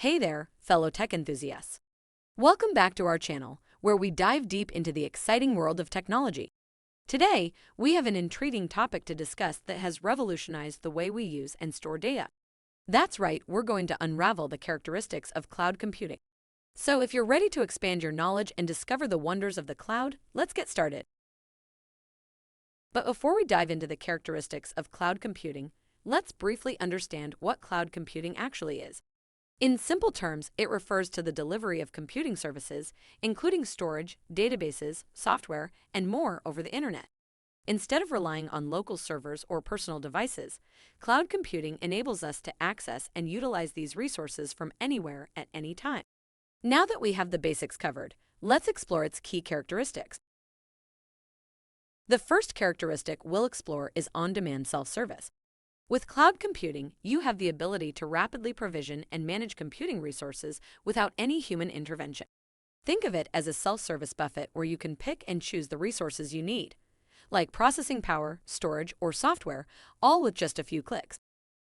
Hey there, fellow tech enthusiasts. Welcome back to our channel, where we dive deep into the exciting world of technology. Today, we have an intriguing topic to discuss that has revolutionized the way we use and store data. That's right, we're going to unravel the characteristics of cloud computing. So if you're ready to expand your knowledge and discover the wonders of the cloud, let's get started. But before we dive into the characteristics of cloud computing, let's briefly understand what cloud computing actually is. In simple terms, it refers to the delivery of computing services, including storage, databases, software, and more over the internet. Instead of relying on local servers or personal devices, cloud computing enables us to access and utilize these resources from anywhere at any time. Now that we have the basics covered, let's explore its key characteristics. The first characteristic we'll explore is on-demand self-service. With cloud computing, you have the ability to rapidly provision and manage computing resources without any human intervention. Think of it as a self-service buffet where you can pick and choose the resources you need, like processing power, storage, or software, all with just a few clicks.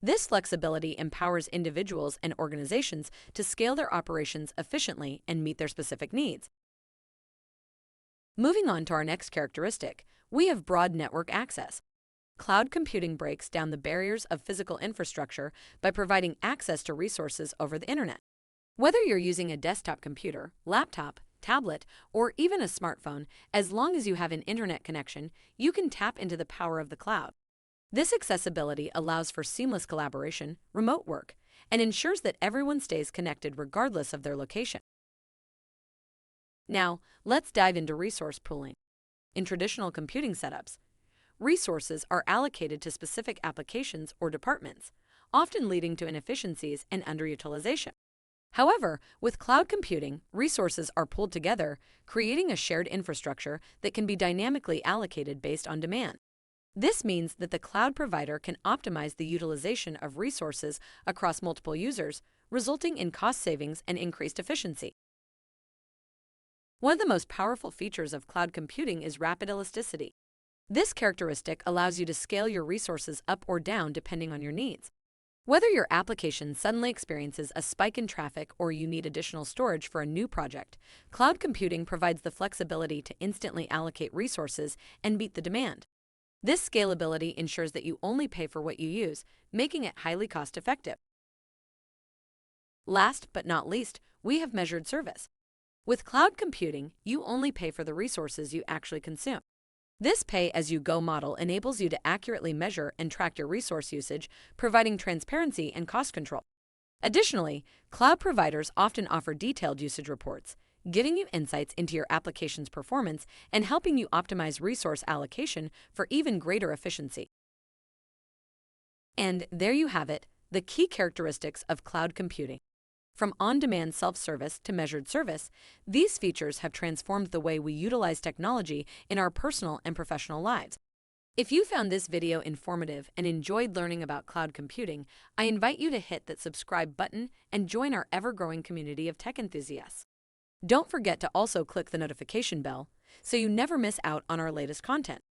This flexibility empowers individuals and organizations to scale their operations efficiently and meet their specific needs. Moving on to our next characteristic, we have broad network access. Cloud computing breaks down the barriers of physical infrastructure by providing access to resources over the internet. Whether you're using a desktop computer, laptop, tablet, or even a smartphone, as long as you have an internet connection, you can tap into the power of the cloud. This accessibility allows for seamless collaboration, remote work, and ensures that everyone stays connected regardless of their location. Now, let's dive into resource pooling. In traditional computing setups, resources are allocated to specific applications or departments, often leading to inefficiencies and underutilization. However, with cloud computing, resources are pooled together, creating a shared infrastructure that can be dynamically allocated based on demand. This means that the cloud provider can optimize the utilization of resources across multiple users, resulting in cost savings and increased efficiency. One of the most powerful features of cloud computing is rapid elasticity. This characteristic allows you to scale your resources up or down depending on your needs. Whether your application suddenly experiences a spike in traffic or you need additional storage for a new project, cloud computing provides the flexibility to instantly allocate resources and meet the demand. This scalability ensures that you only pay for what you use, making it highly cost-effective. Last but not least, we have measured service. With cloud computing, you only pay for the resources you actually consume. This pay-as-you-go model enables you to accurately measure and track your resource usage, providing transparency and cost control. Additionally, cloud providers often offer detailed usage reports, giving you insights into your application's performance and helping you optimize resource allocation for even greater efficiency. And there you have it, the key characteristics of cloud computing. From on-demand self-service to measured service, these features have transformed the way we utilize technology in our personal and professional lives. If you found this video informative and enjoyed learning about cloud computing, I invite you to hit that subscribe button and join our ever-growing community of tech enthusiasts. Don't forget to also click the notification bell so you never miss out on our latest content.